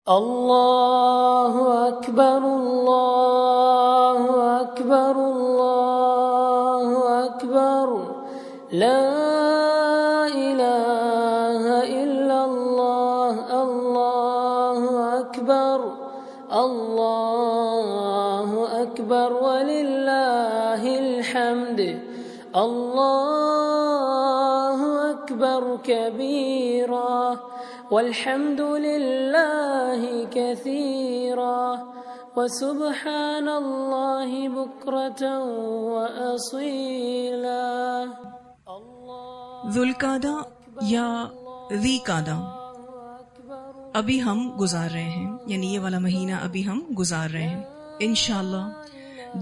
اللہ اکبر اللہ اکبر اللہ اکبر لا الہ الا اللہ اللہ اکبر اللہ اکبر وللہ الحمد اللہ اکبر کبیرا والحمد للہ کثیرا وسبحان اللہ بکرۃ وأصیلا۔ ذوالقعدہ یا ذی قعدہ ابھی ہم گزار رہے ہیں، یعنی یہ والا مہینہ ابھی ہم گزار رہے ہیں۔ انشاءاللہ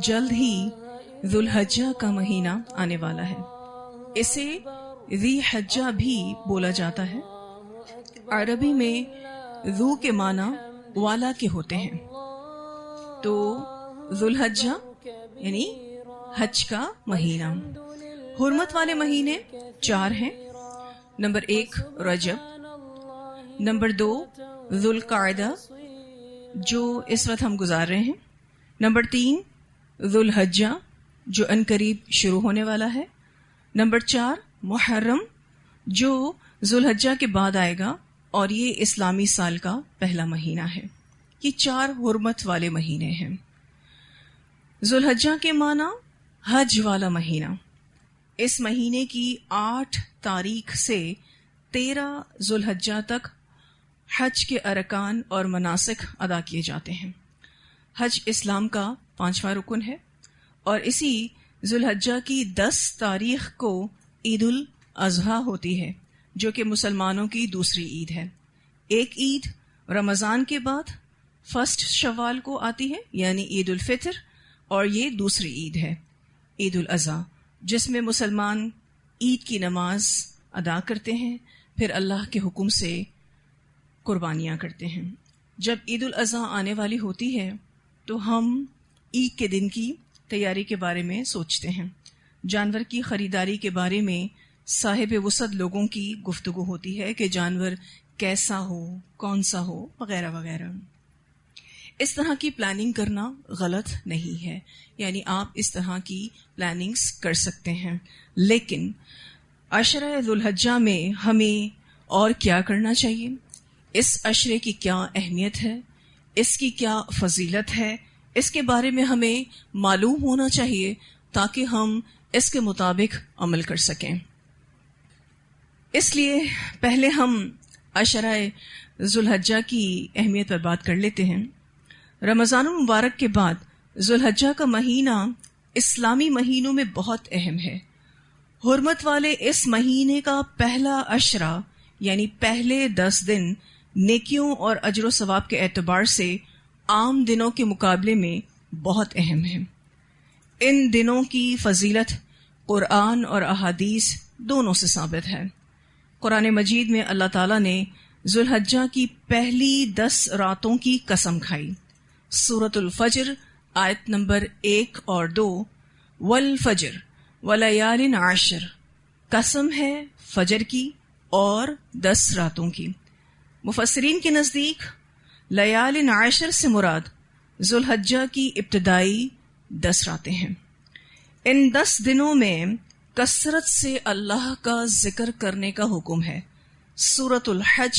جلد ہی ذوالحجہ کا مہینہ آنے والا ہے۔ اسے ذی حجہ بھی بولا جاتا ہے۔ عربی میں ذو کے معنی والا کے ہوتے ہیں، تو ذوالحجہ یعنی حج کا مہینہ۔ حرمت والے مہینے 4 ہیں۔ نمبر 1 رجب، نمبر 2 ذوالقعدہ جو اس وقت ہم گزار رہے ہیں، نمبر 3 ذوالحجہ جو عنقریب شروع ہونے والا ہے، نمبر 4 محرم جو ذوالحجہ کے بعد آئے گا اور یہ اسلامی سال کا پہلا مہینہ ہے۔ یہ 4 حرمت والے مہینے ہیں۔ ذوالحجہ کے معنی حج والا مہینہ۔ اس مہینے کی 8 تاریخ سے 13 ذوالحجہ تک حج کے ارکان اور مناسک ادا کیے جاتے ہیں۔ حج اسلام کا 5واں رکن ہے، اور اسی ذوالحجہ کی 10 تاریخ کو عید الاضحیٰ ہوتی ہے، جو کہ مسلمانوں کی دوسری عید ہے۔ ایک عید رمضان کے بعد 1 شوال کو آتی ہے، یعنی عید الفطر، اور یہ دوسری عید ہے عید الاضحیٰ، جس میں مسلمان عید کی نماز ادا کرتے ہیں، پھر اللہ کے حکم سے قربانیاں کرتے ہیں۔ جب عید الاضحیٰ آنے والی ہوتی ہے تو ہم عید کے دن کی تیاری کے بارے میں سوچتے ہیں، جانور کی خریداری کے بارے میں صاحب وسعت لوگوں کی گفتگو ہوتی ہے کہ جانور کیسا ہو، کون سا ہو، وغیرہ وغیرہ۔ اس طرح کی پلاننگ کرنا غلط نہیں ہے، یعنی آپ اس طرح کی پلاننگز کر سکتے ہیں، لیکن عشرہ ذوالحجہ میں ہمیں اور کیا کرنا چاہیے؟ اس عشرے کی کیا اہمیت ہے، اس کی کیا فضیلت ہے، اس کے بارے میں ہمیں معلوم ہونا چاہیے تاکہ ہم اس کے مطابق عمل کر سکیں۔ اس لیے پہلے ہم عشرہ ذوالحجہ کی اہمیت پر بات کر لیتے ہیں۔ رمضان المبارک کے بعد ذوالحجہ کا مہینہ اسلامی مہینوں میں بہت اہم ہے۔ حرمت والے اس مہینے کا پہلا عشرہ یعنی پہلے 10 دن نیکیوں اور اجر و ثواب کے اعتبار سے عام دنوں کے مقابلے میں بہت اہم ہے۔ ان دنوں کی فضیلت قرآن اور احادیث دونوں سے ثابت ہے۔ قرآن مجید میں اللہ تعالیٰ نے ذوالحجہ کی پہلی 10 راتوں کی قسم کھائی۔ سورۃ الفجر آیت نمبر 1 اور 2، والفجر ولیال عشر، قسم ہے فجر کی اور 10 راتوں کی۔ مفسرین کے نزدیک لیال عشر سے مراد ذوالحجہ کی ابتدائی 10 راتیں ہیں۔ ان 10 دنوں میں کثرت سے اللہ کا ذکر کرنے کا حکم ہے۔ سورۃ الحج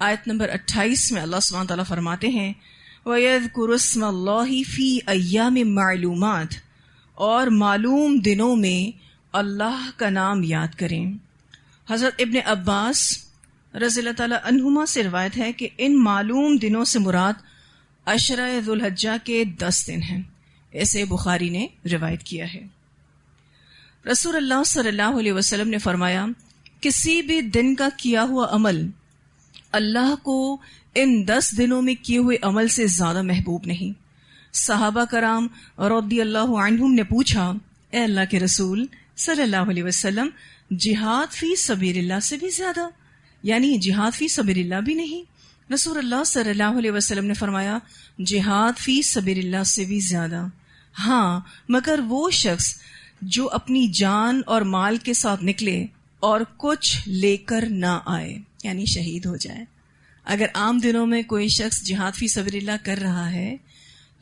آیت نمبر 28 میں اللہ سبحانہ تعالیٰ فرماتے ہیں وَيَذْكُرُ اسْمَ اللَّهِ فِي أَيَّامٍ مَعْلُومَاتٍ، اور معلوم دنوں میں اللہ کا نام یاد کریں۔ حضرت ابن عباس رضی اللہ تعالیٰ عنہما سے روایت ہے کہ ان معلوم دنوں سے مراد عشرہ ذوالحجہ کے 10 دن ہیں۔ اسے بخاری نے روایت کیا ہے۔ رسول اللہ صلی اللہ علیہ وسلم نے فرمایا کسی بھی دن کا کیا ہوا عمل اللہ کو ان 10 دنوں میں کیے ہوئے عمل سے زیادہ محبوب نہیں۔ صحابہ کرام رضی اللہ عنہم نے پوچھا اے اللہ کے رسول صلی اللہ علیہ وسلم، جہاد فی سبیل اللہ سے بھی زیادہ؟ یعنی جہاد فی سبیل اللہ بھی نہیں؟ رسول اللہ صلی اللہ علیہ وسلم نے فرمایا جہاد فی سبیل اللہ سے بھی زیادہ، ہاں مگر وہ شخص جو اپنی جان اور مال کے ساتھ نکلے اور کچھ لے کر نہ آئے، یعنی شہید ہو جائے۔ اگر عام دنوں میں کوئی شخص جہاد فی سبیل اللہ کر رہا ہے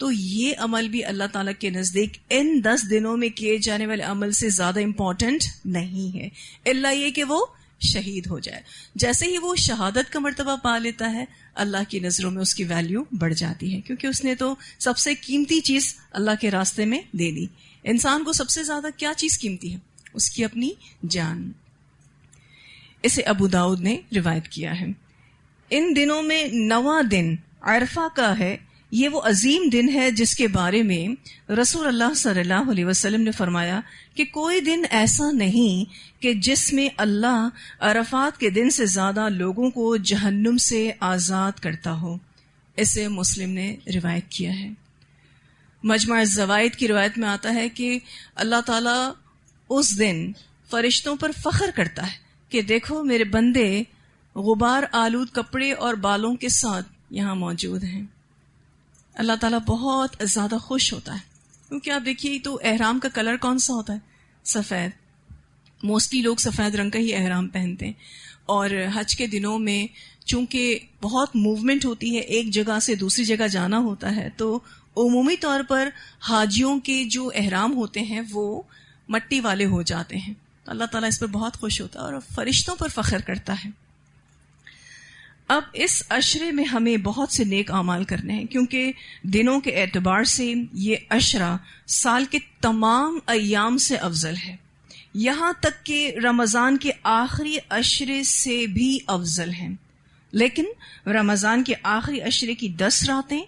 تو یہ عمل بھی اللہ تعالیٰ کے نزدیک ان 10 دنوں میں کیے جانے والے عمل سے زیادہ امپورٹنٹ نہیں ہے، الا یہ کہ وہ شہید ہو جائے. جیسے ہی وہ شہادت کا مرتبہ پا لیتا ہے اللہ کی نظروں میں اس کی ویلیو بڑھ جاتی ہے، کیونکہ اس نے تو سب سے قیمتی چیز اللہ کے راستے میں دے دی. انسان کو سب سے زیادہ کیا چیز قیمتی ہے؟ اس کی اپنی جان. اسے ابو داؤد نے روایت کیا ہے. ان دنوں میں 9واں دن عرفہ کا ہے. یہ وہ عظیم دن ہے جس کے بارے میں رسول اللہ صلی اللہ علیہ وسلم نے فرمایا کہ کوئی دن ایسا نہیں کہ جس میں اللہ عرفات کے دن سے زیادہ لوگوں کو جہنم سے آزاد کرتا ہو. اسے مسلم نے روایت کیا ہے. مجمع الزوائد کی روایت میں آتا ہے کہ اللہ تعالیٰ اس دن فرشتوں پر فخر کرتا ہے کہ دیکھو میرے بندے غبار آلود کپڑے اور بالوں کے ساتھ یہاں موجود ہیں. اللہ تعالیٰ بہت زیادہ خوش ہوتا ہے، کیونکہ آپ دیکھیے تو احرام کا کلر کون سا ہوتا ہے؟ سفید. موسٹلی لوگ سفید رنگ کا ہی احرام پہنتے ہیں. اور حج کے دنوں میں چونکہ بہت موومنٹ ہوتی ہے، ایک جگہ سے دوسری جگہ جانا ہوتا ہے، تو عمومی طور پر حاجیوں کے جو احرام ہوتے ہیں وہ مٹی والے ہو جاتے ہیں. تو اللہ تعالیٰ اس پر بہت خوش ہوتا ہے اور فرشتوں پر فخر کرتا ہے. اب اس عشرے میں ہمیں بہت سے نیک اعمال کرنے ہیں، کیونکہ دنوں کے اعتبار سے یہ عشرہ سال کے تمام ایام سے افضل ہے، یہاں تک کہ رمضان کے آخری عشرے سے بھی افضل ہیں. لیکن رمضان کے آخری عشرے کی 10 راتیں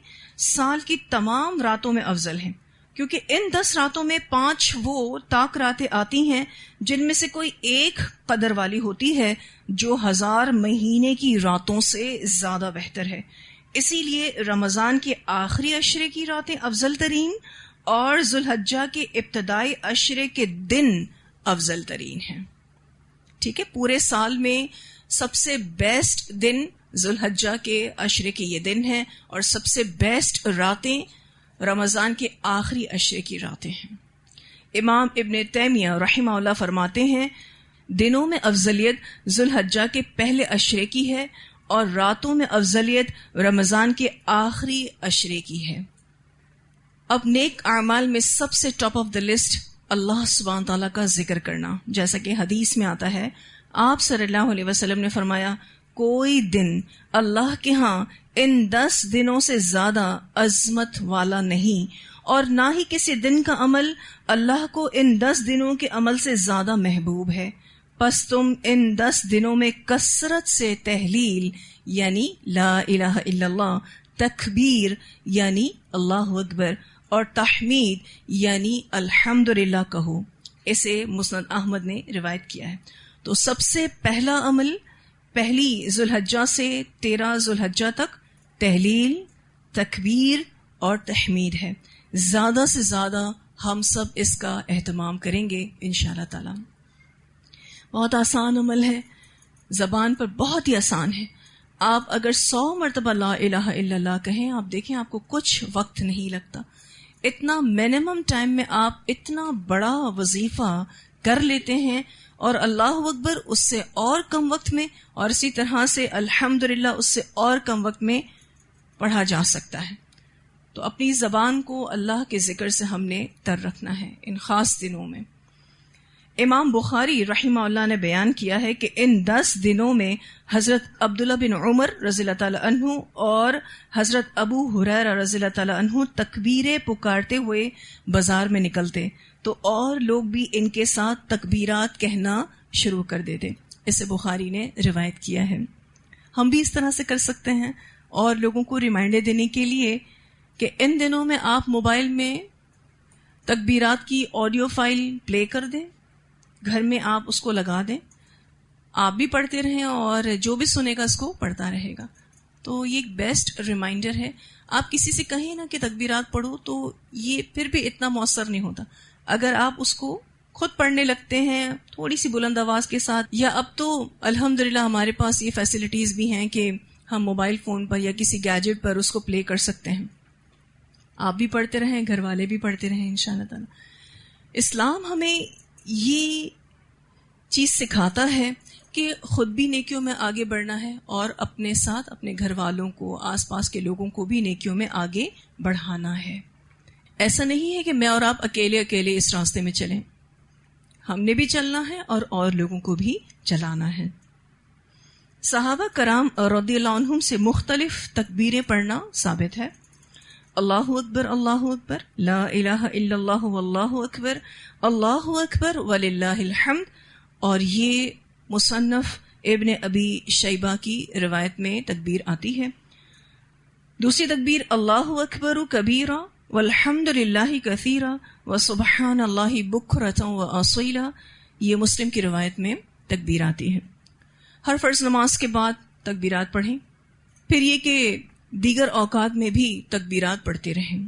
سال کی تمام راتوں میں افضل ہیں، کیونکہ ان 10 راتوں میں 5 وہ طاق راتیں آتی ہیں جن میں سے کوئی ایک قدر والی ہوتی ہے جو 1000 مہینے کی راتوں سے زیادہ بہتر ہے. اسی لیے رمضان کے آخری عشرے کی راتیں افضل ترین اور ذوالحجہ کے ابتدائی عشرے کے دن افضل ترین ہیں. ٹھیک ہے، پورے سال میں سب سے بیسٹ دن ذوالحجہ کے عشرے کے یہ دن ہیں، اور سب سے بیسٹ راتیں رمضان کے آخری عشرے کی راتیں ہیں. امام ابن تیمیہ رحمہ اللہ فرماتے ہیں دنوں میں افضلیت ذوالحجہ کے پہلے عشرے کی ہے اور راتوں میں افضلیت رمضان کے آخری عشرے کی ہے. اب نیک اعمال میں سب سے ٹاپ آف دا لسٹ اللہ سبحانہ تعالیٰ کا ذکر کرنا، جیسا کہ حدیث میں آتا ہے. آپ صلی اللہ علیہ وسلم نے فرمایا کوئی دن اللہ کے ہاں ان 10 دنوں سے زیادہ عظمت والا نہیں، اور نہ ہی کسی دن کا عمل اللہ کو ان 10 دنوں کے عمل سے زیادہ محبوب ہے. پس تم ان 10 دنوں میں کثرت سے تحلیل یعنی لا الہ الا اللہ، تکبیر یعنی اللہ اکبر، اور تحمید یعنی الحمدللہ کہو. اسے مسند احمد نے روایت کیا ہے. تو سب سے پہلا عمل پہلی ذوالحجہ سے 13 ذوالحجہ تک تحلیل، تکبیر اور تحمید ہے. زیادہ سے زیادہ ہم سب اس کا اہتمام کریں گے انشاءاللہ تعالی. بہت آسان عمل ہے، زبان پر بہت ہی آسان ہے. آپ اگر 100 مرتبہ لا الہ الا اللہ کہیں، آپ دیکھیں آپ کو کچھ وقت نہیں لگتا. اتنا منیمم ٹائم میں آپ اتنا بڑا وظیفہ کر لیتے ہیں، اور اللہ اکبر اس سے اور کم وقت میں، اور اسی طرح سے الحمدللہ اس سے اور کم وقت میں پڑھا جا سکتا ہے. تو اپنی زبان کو اللہ کے ذکر سے ہم نے تر رکھنا ہے ان خاص دنوں میں. امام بخاری رحمہ اللہ نے بیان کیا ہے کہ ان 10 دنوں میں حضرت عبداللہ بن عمر رضی اللہ تعالی عنہ اور حضرت ابو ہریرہ رضی اللہ تعالی عنہ تکبیریں پکارتے ہوئے بازار میں نکلتے تو اور لوگ بھی ان کے ساتھ تکبیرات کہنا شروع کر دیتے. اسے بخاری نے روایت کیا ہے. ہم بھی اس طرح سے کر سکتے ہیں، اور لوگوں کو ریمائنڈر دینے کے لیے کہ ان دنوں میں آپ موبائل میں تکبیرات کی آڈیو فائل پلے کر دیں، گھر میں آپ اس کو لگا دیں، آپ بھی پڑھتے رہیں اور جو بھی سنے گا اس کو پڑھتا رہے گا. تو یہ ایک بیسٹ ریمائنڈر ہے. آپ کسی سے کہیں نا کہ تکبیرات پڑھو تو یہ پھر بھی اتنا مؤثر نہیں ہوتا. اگر آپ اس کو خود پڑھنے لگتے ہیں تھوڑی سی بلند آواز کے ساتھ، یا اب تو الحمدللہ ہمارے پاس یہ فیسلٹیز بھی ہیں کہ ہم موبائل فون پر یا کسی گیجٹ پر اس کو پلے کر سکتے ہیں، آپ بھی پڑھتے رہیں، گھر والے بھی پڑھتے رہیں انشاءاللہ تعالی. اسلام ہمیں یہ چیز سکھاتا ہے کہ خود بھی نیکیوں میں آگے بڑھنا ہے اور اپنے ساتھ اپنے گھر والوں کو، آس پاس کے لوگوں کو بھی نیکیوں میں آگے بڑھانا ہے. ایسا نہیں ہے کہ میں اور آپ اکیلے اکیلے اس راستے میں چلیں، ہم نے بھی چلنا ہے اور لوگوں کو بھی چلانا ہے. صحابہ کرام رضی اللہ عنہم سے مختلف تکبیریں پڑھنا ثابت ہے. اللہ اکبر، لا الہ الا اللہ واللہ اکبر وللہ الحمد. اور یہ مصنف ابن ابی شیبہ کی روایت میں تکبیر آتی ہے. دوسری تکبیر اللہ اکبر کبیرا والحمد للہ کثیرا وسبحان اللہ بکرۃ واصیلا، یہ مسلم کی روایت میں تکبیر آتی ہے. ہر فرض نماز کے بعد تکبیرات پڑھیں. پھر یہ کہ دیگر اوقات میں بھی تکبیرات پڑھتے رہیں.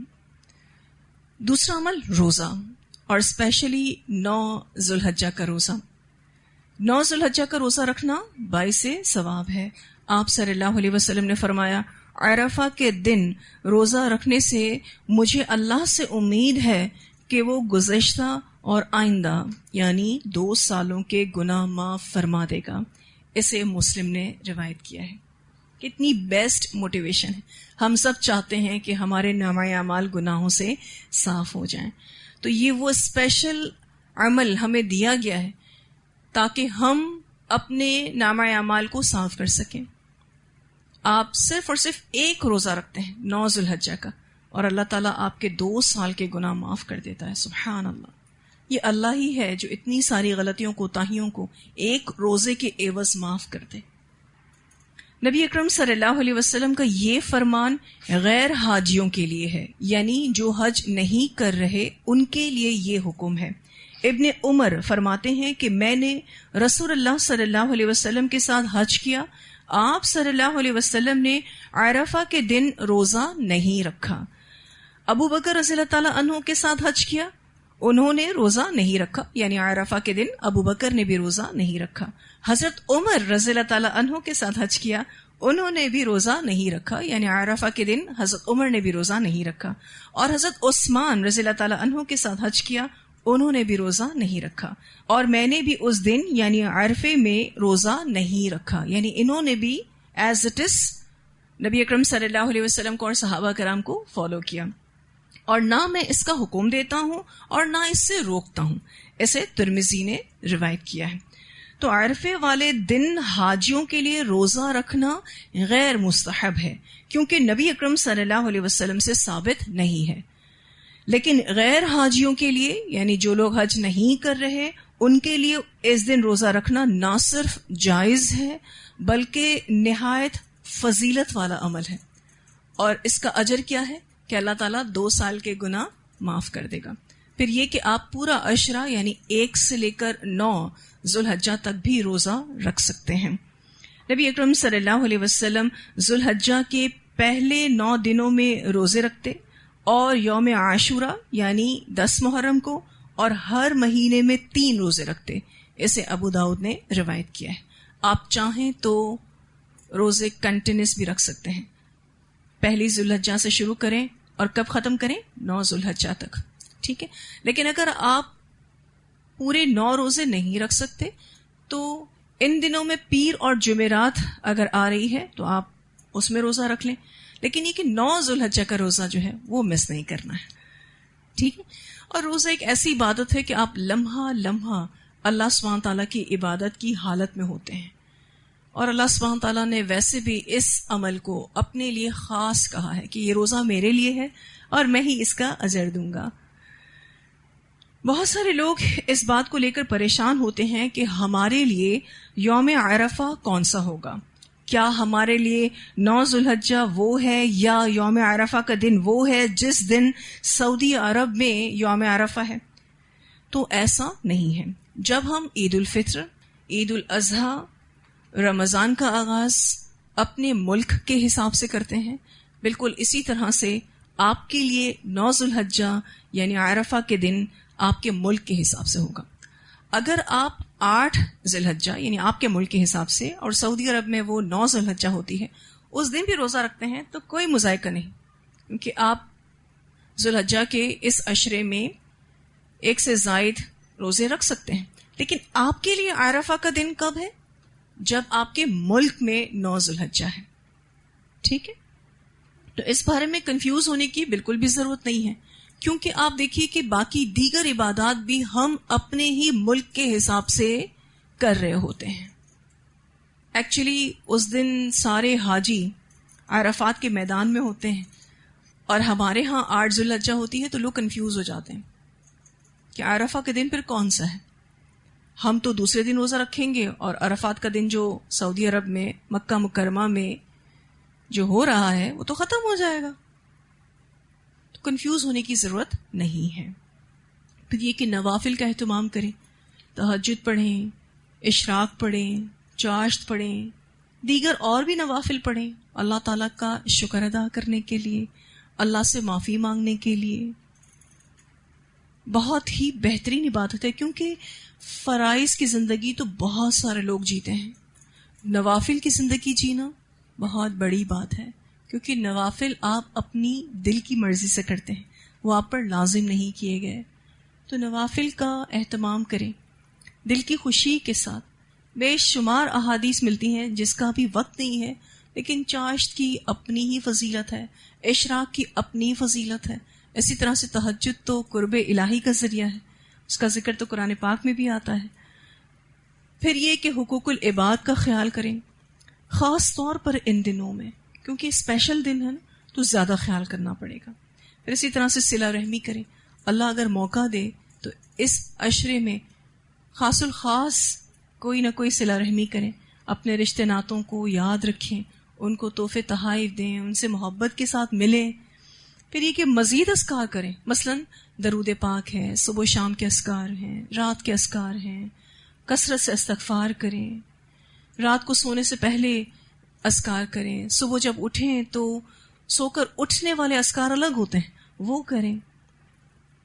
دوسرا عمل روزہ، اور اسپیشلی 9 ذو الحجہ کا روزہ. 9 ذو الحجہ کا روزہ رکھنا باعث ثواب ہے. آپ صلی اللہ علیہ وسلم نے فرمایا، عرفہ کے دن روزہ رکھنے سے مجھے اللہ سے امید ہے کہ وہ گزشتہ اور آئندہ یعنی 2 سالوں کے گناہ معاف فرما دے گا. اسے مسلم نے روایت کیا ہے. کتنی بیسٹ موٹیویشن ہے. ہم سب چاہتے ہیں کہ ہمارے نامہ اعمال گناہوں سے صاف ہو جائیں. تو یہ وہ اسپیشل عمل ہمیں دیا گیا ہے تاکہ ہم اپنے نامہ اعمال کو صاف کر سکیں. آپ صرف اور صرف ایک روزہ رکھتے ہیں 9 ذو الحجہ کا، اور اللہ تعالیٰ آپ کے 2 سال کے گناہ معاف کر دیتا ہے. سبحان اللہ. یہ اللہ ہی ہے جو اتنی ساری غلطیوں کوتاہیوں کو ایک روزے کے عوض معاف کر دے. نبی اکرم صلی اللہ علیہ وسلم کا یہ فرمان غیر حاجیوں کے لیے ہے، یعنی جو حج نہیں کر رہے ان کے لیے یہ حکم ہے. ابن عمر فرماتے ہیں کہ میں نے رسول اللہ صلی اللہ علیہ وسلم کے ساتھ حج کیا. آپ صلی اللہ علیہ وسلم نے عرفہ کے دن روزہ نہیں رکھا. ابو بکر رضی اللہ تعالیٰ عنہ کے ساتھ حج کیا، انہوں نے روزہ نہیں رکھا، یعنی عرفہ کے دن ابو بکر نے بھی روزہ نہیں رکھا. حضرت عمر رضی اللہ تعالیٰ عنہ کے ساتھ حج کیا، انہوں نے بھی روزہ نہیں رکھا، یعنی عرفہ کے دن حضرت عمر نے بھی روزہ نہیں رکھا. اور حضرت عثمان رضی اللہ تعالیٰ عنہ کے ساتھ حج کیا، انہوں نے بھی روزہ نہیں رکھا. اور میں نے بھی اس دن یعنی عرفے میں روزہ نہیں رکھا، یعنی انہوں نے بھی ایز اٹ از نبی اکرم صلی اللہ علیہ وسلم کو اور صحابہ کرام کو فالو کیا. اور نہ میں اس کا حکم دیتا ہوں اور نہ اس سے روکتا ہوں. اسے ترمذی نے روایت کیا ہے. تو عرفے والے دن حاجیوں کے لیے روزہ رکھنا غیر مستحب ہے کیونکہ نبی اکرم صلی اللہ علیہ وسلم سے ثابت نہیں ہے. لیکن غیر حاجیوں کے لیے یعنی جو لوگ حج نہیں کر رہے ان کے لیے اس دن روزہ رکھنا نہ صرف جائز ہے بلکہ نہایت فضیلت والا عمل ہے. اور اس کا اجر کیا ہے کہ اللہ تعالیٰ 2 سال کے گناہ معاف کر دے گا. پھر یہ کہ آپ پورا عشرہ یعنی 1 سے لے کر 9 ذو الحجہ تک بھی روزہ رکھ سکتے ہیں. نبی اکرم صلی اللہ علیہ وسلم ذو الحجہ کے پہلے 9 دنوں میں روزے رکھتے اور یوم عاشورہ یعنی 10 محرم کو اور ہر مہینے میں 3 روزے رکھتے. اسے ابو داؤد نے روایت کیا ہے. آپ چاہیں تو روزے کنٹینیوس بھی رکھ سکتے ہیں. پہلی ذو الحجہ سے شروع کریں اور کب ختم کریں 9 ذو الحجہ تک، ٹھیک ہے. لیکن اگر آپ پورے 9 روزے نہیں رکھ سکتے تو ان دنوں میں پیر اور جمعرات اگر آ رہی ہے تو آپ اس میں روزہ رکھ لیں. لیکن یہ کہ 9 ذو الحجہ کا روزہ جو ہے وہ مس نہیں کرنا ہے، ٹھیک ہے. اور روزہ ایک ایسی عبادت ہے کہ آپ لمحہ لمحہ اللہ سبحانہ تعالیٰ کی عبادت کی حالت میں ہوتے ہیں. اور اللہ سبحانہ تعالیٰ نے ویسے بھی اس عمل کو اپنے لیے خاص کہا ہے کہ یہ روزہ میرے لیے ہے اور میں ہی اس کا اجر دوں گا. بہت سارے لوگ اس بات کو لے کر پریشان ہوتے ہیں کہ ہمارے لیے یوم عرفہ کون سا ہوگا. کیا ہمارے لیے 9 ذو الحجہ وہ ہے یا یوم عرفہ کا دن وہ ہے جس دن سعودی عرب میں یوم عرفہ ہے؟ تو ایسا نہیں ہے. جب ہم عید الفطر، عید الاضحیٰ، رمضان کا آغاز اپنے ملک کے حساب سے کرتے ہیں، بالکل اسی طرح سے آپ کے لیے 9 ذو الحجہ یعنی عرفہ کے دن آپ کے ملک کے حساب سے ہوگا. اگر آپ 8 ذی الحجہ یعنی آپ کے ملک کے حساب سے اور سعودی عرب میں وہ 9 ذی الحجہ ہوتی ہے اس دن بھی روزہ رکھتے ہیں تو کوئی مذائقہ نہیں، کیونکہ آپ ذی الحجہ کے اس عشرے میں 1 سے زائد روزے رکھ سکتے ہیں. لیکن آپ کے لیے عرفہ کا دن کب ہے جب آپ کے ملک میں 9 ذوالحجہ ہے. ٹھیک ہے, تو اس بارے میں کنفیوز ہونے کی بالکل بھی ضرورت نہیں ہے, کیونکہ آپ دیکھیے کہ باقی دیگر عبادات بھی ہم اپنے ہی ملک کے حساب سے کر رہے ہوتے ہیں. ایکچولی اس دن سارے حاجی عرفات کے میدان میں ہوتے ہیں, اور ہمارے ہاں 8 ذوالحجہ ہوتی ہے, تو لوگ کنفیوز ہو جاتے ہیں کہ عرفہ کے دن پھر کون سا ہے. ہم تو دوسرے دن روزہ رکھیں گے, اور عرفات کا دن جو سعودی عرب میں مکہ مکرمہ میں جو ہو رہا ہے وہ تو ختم ہو جائے گا. تو کنفیوز ہونے کی ضرورت نہیں ہے. پھر یہ کہ نوافل کا اہتمام کریں, تہجد پڑھیں, اشراق پڑھیں, چاشت پڑھیں, دیگر اور بھی نوافل پڑھیں, اللہ تعالیٰ کا شکر ادا کرنے کے لیے, اللہ سے معافی مانگنے کے لیے. بہت ہی بہترین عبادت ہے, کیونکہ فرائض کی زندگی تو بہت سارے لوگ جیتے ہیں. نوافل کی زندگی جینا بہت بڑی بات ہے, کیونکہ نوافل آپ اپنی دل کی مرضی سے کرتے ہیں, وہ آپ پر لازم نہیں کیے گئے. تو نوافل کا اہتمام کریں دل کی خوشی کے ساتھ. بے شمار احادیث ملتی ہیں جس کا بھی وقت نہیں ہے, لیکن چاشت کی اپنی ہی فضیلت ہے, اشراق کی اپنی فضیلت ہے. اسی طرح سے تہجد تو قرب الہی کا ذریعہ ہے, اس کا ذکر تو قرآن پاک میں بھی آتا ہے. پھر یہ کہ حقوق العباد کا خیال کریں, خاص طور پر ان دنوں میں, کیونکہ اسپیشل دن ہے نا, تو زیادہ خیال کرنا پڑے گا. پھر اسی طرح سے صلہ رحمی کریں. اللہ اگر موقع دے تو اس عشرے میں خاص الخاص کوئی نہ کوئی صلہ رحمی کریں, اپنے رشتہ ناتوں کو یاد رکھیں, ان کو تحفے تحائف دیں, ان سے محبت کے ساتھ ملیں. پھر یہ کہ مزید اذکار کریں, مثلا درود پاک ہے, صبح و شام کے اذکار ہیں, رات کے اذکار ہیں, کثرت سے استغفار کریں, رات کو سونے سے پہلے اذکار کریں, صبح جب اٹھیں تو سو کر اٹھنے والے اذکار الگ ہوتے ہیں وہ کریں.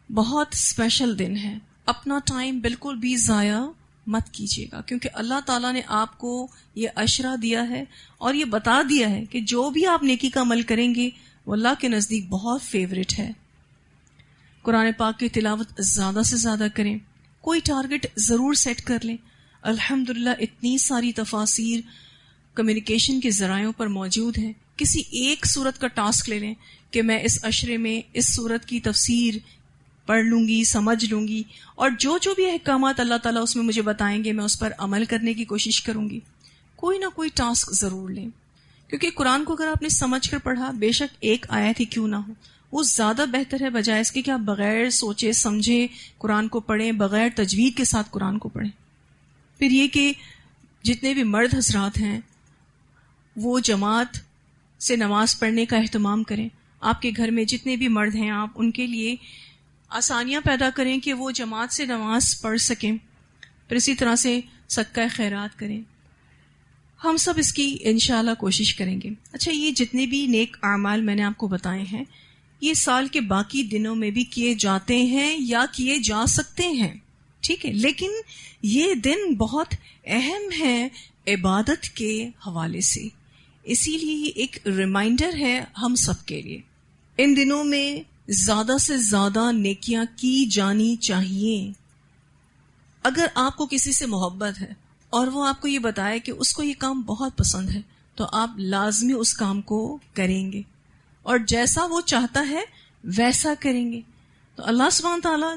بہت اسپیشل دن ہے, اپنا ٹائم بالکل بھی ضائع مت کیجیے گا, کیونکہ اللہ تعالیٰ نے آپ کو یہ عشرہ دیا ہے اور یہ بتا دیا ہے کہ جو بھی آپ نیکی کا عمل کریں گے وہ اللہ کے نزدیک بہت فیوریٹ ہے. قرآن پاک کی تلاوت زیادہ سے زیادہ کریں, کوئی ٹارگٹ ضرور سیٹ کر لیں. الحمدللہ اتنی ساری تفاسیر کمیونیکیشن کے ذرائعوں پر موجود ہیں. کسی ایک سورت کا ٹاسک لے لیں کہ میں اس عشرے میں اس سورت کی تفسیر پڑھ لوں گی, سمجھ لوں گی, اور جو جو بھی احکامات اللہ تعالیٰ اس میں مجھے بتائیں گے میں اس پر عمل کرنے کی کوشش کروں گی. کوئی نہ کوئی ٹاسک ضرور لیں, کیونکہ قرآن کو اگر آپ نے سمجھ کر پڑھا, بے شک ایک آیت ہی کیوں نہ ہو, وہ زیادہ بہتر ہے بجائے اس کے کہ آپ بغیر سوچے سمجھے قرآن کو پڑھیں, بغیر تجوید کے ساتھ قرآن کو پڑھیں. پھر یہ کہ جتنے بھی مرد حضرات ہیں وہ جماعت سے نماز پڑھنے کا اہتمام کریں. آپ کے گھر میں جتنے بھی مرد ہیں آپ ان کے لیے آسانیاں پیدا کریں کہ وہ جماعت سے نماز پڑھ سکیں. پھر اسی طرح سے صدقہ خیرات کریں. ہم سب اس کی انشاءاللہ کوشش کریں گے. اچھا, یہ جتنے بھی نیک اعمال میں نے آپ کو بتائے ہیں یہ سال کے باقی دنوں میں بھی کیے جاتے ہیں یا کیے جا سکتے ہیں, ٹھیک ہے, لیکن یہ دن بہت اہم ہے عبادت کے حوالے سے, اسی لیے یہ ایک ریمائنڈر ہے ہم سب کے لیے. ان دنوں میں زیادہ سے زیادہ نیکیاں کی جانی چاہیے. اگر آپ کو کسی سے محبت ہے اور وہ آپ کو یہ بتائے کہ اس کو یہ کام بہت پسند ہے تو آپ لازمی اس کام کو کریں گے, اور جیسا وہ چاہتا ہے ویسا کریں گے. تو اللہ سبحانہ تعالیٰ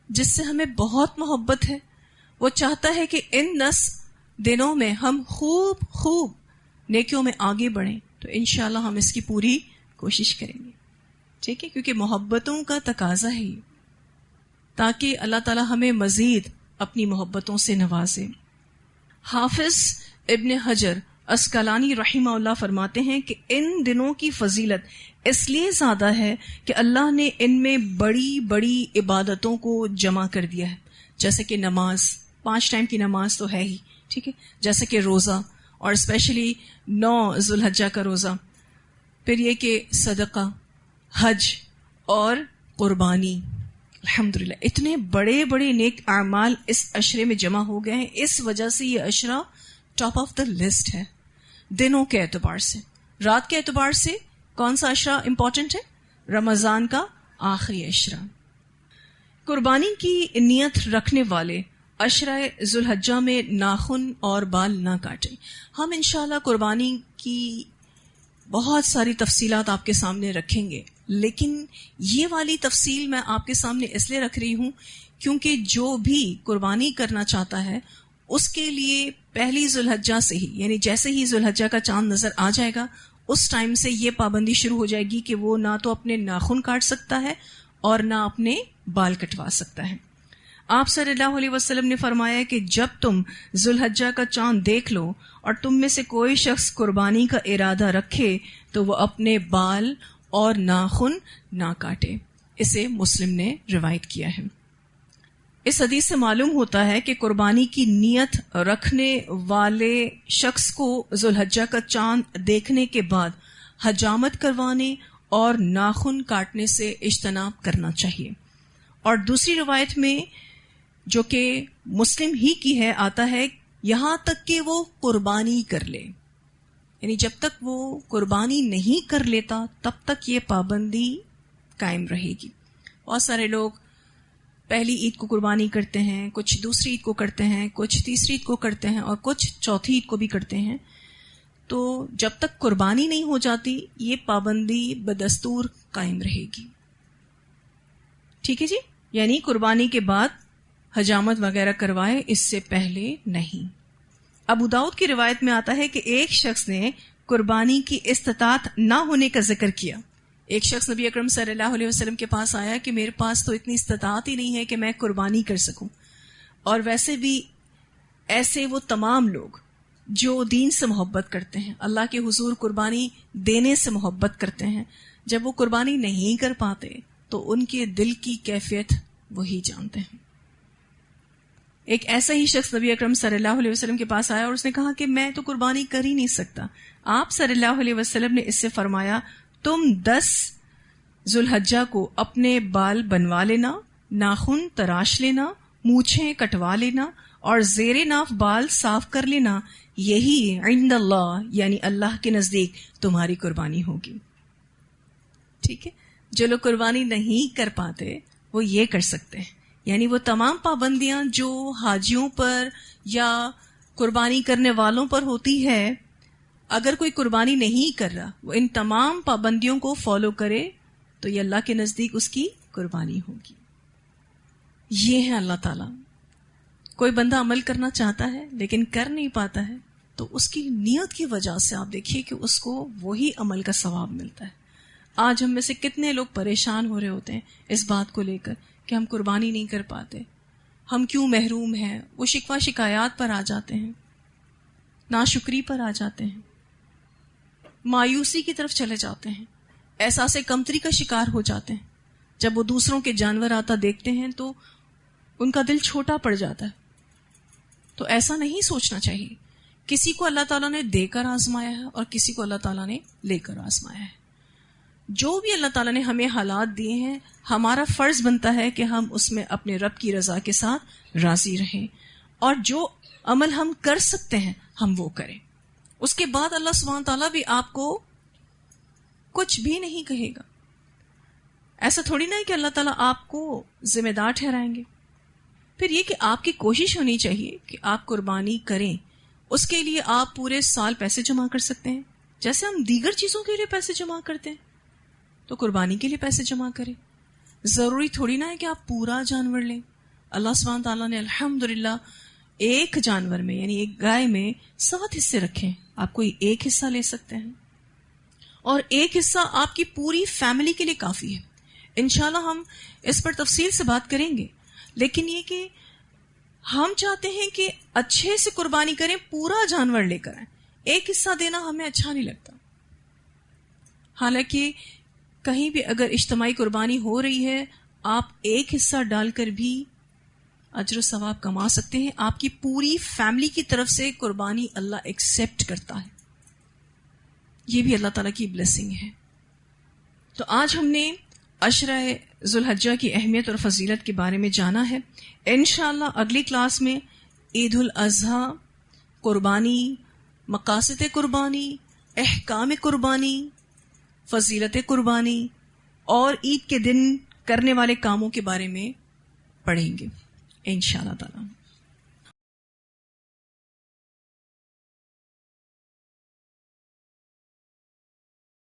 جس سے ہمیں بہت محبت ہے وہ چاہتا ہے کہ ان 10 دنوں میں ہم خوب نیکیوں میں آگے بڑھیں. تو انشاءاللہ ہم اس کی پوری کوشش کریں گے, ٹھیک ہے, کیونکہ محبتوں کا تقاضا ہے یہ, تاکہ اللہ تعالیٰ ہمیں مزید اپنی محبتوں سے نوازے. حافظ ابن حجر اسقلانی رحمہ اللہ فرماتے ہیں کہ ان دنوں کی فضیلت اس لیے زیادہ ہے کہ اللہ نے ان میں بڑی بڑی عبادتوں کو جمع کر دیا ہے, جیسے کہ نماز, 5 ٹائم کی نماز تو ہے ہی, ٹھیک ہے, جیسے کہ روزہ, اور اسپیشلی 9 ذوالحجہ کا روزہ. پھر یہ کہ صدقہ, حج اور قربانی. الحمدللہ اتنے بڑے بڑے نیک اعمال اس عشرے میں جمع ہو گئے ہیں. اس وجہ سے یہ عشرہ ٹاپ آف دا لسٹ ہے دنوں کے اعتبار سے. رات کے اعتبار سے کون سا عشرہ امپورٹنٹ ہے؟ رمضان کا آخری عشرہ. قربانی کی نیت رکھنے والے عشرہ ذوالحجہ میں ناخن اور بال نہ کاٹیں. ہم انشاءاللہ قربانی کی بہت ساری تفصیلات آپ کے سامنے رکھیں گے، لیکن یہ والی تفصیل میں آپ کے سامنے اس لیے رکھ رہی ہوں کیونکہ جو بھی قربانی کرنا چاہتا ہے اس کے لیے پہلی ذوالحجہ سے ہی، یعنی جیسے ہی ذوالحجہ کا چاند نظر آ جائے گا اس ٹائم سے یہ پابندی شروع ہو جائے گی کہ وہ نہ تو اپنے ناخن کاٹ سکتا ہے اور نہ اپنے بال کٹوا سکتا ہے. آپ صلی اللہ علیہ وسلم نے فرمایا کہ جب تم ذوالحجہ کا چاند دیکھ لو اور تم میں سے کوئی شخص قربانی کا ارادہ رکھے تو وہ اپنے بال اور ناخن نہ کاٹے. اسے مسلم نے روایت کیا ہے. اس حدیث سے معلوم ہوتا ہے کہ قربانی کی نیت رکھنے والے شخص کو ذوالحجہ کا چاند دیکھنے کے بعد حجامت کروانے اور ناخن کاٹنے سے اجتناب کرنا چاہیے. اور دوسری روایت میں جو کہ مسلم ہی کی ہے آتا ہے یہاں تک کہ وہ قربانی کر لے، یعنی جب تک وہ قربانی نہیں کر لیتا تب تک یہ پابندی قائم رہے گی. بہت سارے لوگ پہلی عید کو قربانی کرتے ہیں، کچھ دوسری عید کو کرتے ہیں، کچھ تیسری عید کو کرتے ہیں اور کچھ چوتھی عید کو بھی کرتے ہیں. تو جب تک قربانی نہیں ہو جاتی یہ پابندی بدستور قائم رہے گی. ٹھیک ہے جی، یعنی قربانی کے بعد حجامت وغیرہ کروائے، اس سے پہلے نہیں. ابو داؤد کی روایت میں آتا ہے کہ ایک شخص نے قربانی کی استطاعت نہ ہونے کا ذکر کیا. ایک شخص نبی اکرم صلی اللہ علیہ وسلم کے پاس آیا کہ میرے پاس تو اتنی استطاعت ہی نہیں ہے کہ میں قربانی کر سکوں، اور ویسے بھی ایسے وہ تمام لوگ جو دین سے محبت کرتے ہیں، اللہ کے حضور قربانی دینے سے محبت کرتے ہیں، جب وہ قربانی نہیں کر پاتے تو ان کے دل کی کیفیت وہی جانتے ہیں. ایک ایسا ہی شخص نبی اکرم صلی اللہ علیہ وسلم کے پاس آیا اور اس نے کہا کہ میں تو قربانی کر ہی نہیں سکتا. آپ صلی اللہ علیہ وسلم نے اس سے فرمایا تم 10 ذوالحجہ کو اپنے بال بنوا لینا، ناخن تراش لینا، مونچھیں کٹوا لینا اور زیر ناف بال صاف کر لینا، یہی عند اللہ یعنی اللہ کے نزدیک تمہاری قربانی ہوگی. ٹھیک ہے، جو لوگ قربانی نہیں کر پاتے وہ یہ کر سکتے ہیں، یعنی وہ تمام پابندیاں جو حاجیوں پر یا قربانی کرنے والوں پر ہوتی ہے، اگر کوئی قربانی نہیں کر رہا وہ ان تمام پابندیوں کو فالو کرے تو یہ اللہ کے نزدیک اس کی قربانی ہوگی. یہ ہے اللہ تعالیٰ. کوئی بندہ عمل کرنا چاہتا ہے لیکن کر نہیں پاتا ہے تو اس کی نیت کی وجہ سے آپ دیکھیے کہ اس کو وہی عمل کا ثواب ملتا ہے. آج ہم میں سے کتنے لوگ پریشان ہو رہے ہوتے ہیں اس بات کو لے کر کہ ہم قربانی نہیں کر پاتے، ہم کیوں محروم ہیں. وہ شکوہ شکایات پر آ جاتے ہیں، ناشکری پر آ جاتے ہیں، مایوسی کی طرف چلے جاتے ہیں، احساس کمتری کا شکار ہو جاتے ہیں. جب وہ دوسروں کے جانور آتا دیکھتے ہیں تو ان کا دل چھوٹا پڑ جاتا ہے. تو ایسا نہیں سوچنا چاہیے. کسی کو اللہ تعالیٰ نے دے کر آزمایا ہے اور کسی کو اللہ تعالیٰ نے لے کر آزمایا ہے. جو بھی اللہ تعالیٰ نے ہمیں حالات دیے ہیں ہمارا فرض بنتا ہے کہ ہم اس میں اپنے رب کی رضا کے ساتھ راضی رہیں اور جو عمل ہم کر سکتے ہیں ہم وہ کریں. اس کے بعد اللہ سبحانہ تعالیٰ بھی آپ کو کچھ بھی نہیں کہے گا. ایسا تھوڑی نہ ہے کہ اللہ تعالیٰ آپ کو ذمہ دار ٹھہرائیں گے. پھر یہ کہ آپ کی کوشش ہونی چاہیے کہ آپ قربانی کریں. اس کے لیے آپ پورے سال پیسے جمع کر سکتے ہیں جیسے ہم دیگر چیزوں کے لیے پیسے جمع کرتے ہیں، تو قربانی کے لیے پیسے جمع کریں. ضروری تھوڑی نہ ہے کہ آپ پورا جانور لیں. اللہ سبحانہ تعالیٰ نے الحمدللہ ایک جانور میں یعنی ایک گائے میں 7 حصے رکھے ہیں. آپ کوئی ایک حصہ لے سکتے ہیں اور ایک حصہ آپ کی پوری فیملی کے لیے کافی ہے. انشاءاللہ ہم اس پر تفصیل سے بات کریں گے، لیکن یہ کہ ہم چاہتے ہیں کہ اچھے سے قربانی کریں، پورا جانور لے کر آئیں. ایک حصہ دینا ہمیں اچھا نہیں لگتا. حالانکہ کہیں بھی اگر اجتماعی قربانی ہو رہی ہے آپ ایک حصہ ڈال کر بھی اجر و ثواب کما سکتے ہیں. آپ کی پوری فیملی کی طرف سے قربانی اللہ ایکسیپٹ کرتا ہے. یہ بھی اللہ تعالیٰ کی بلیسنگ ہے. تو آج ہم نے عشرہ ذوالحجہ کی اہمیت اور فضیلت کے بارے میں جانا ہے. انشاءاللہ اگلی کلاس میں عید الاضحیٰ، قربانی، مقاصد قربانی، احکام قربانی، فضیلت قربانی اور عید کے دن کرنے والے کاموں کے بارے میں پڑھیں گے انشاءاللہ تعالی.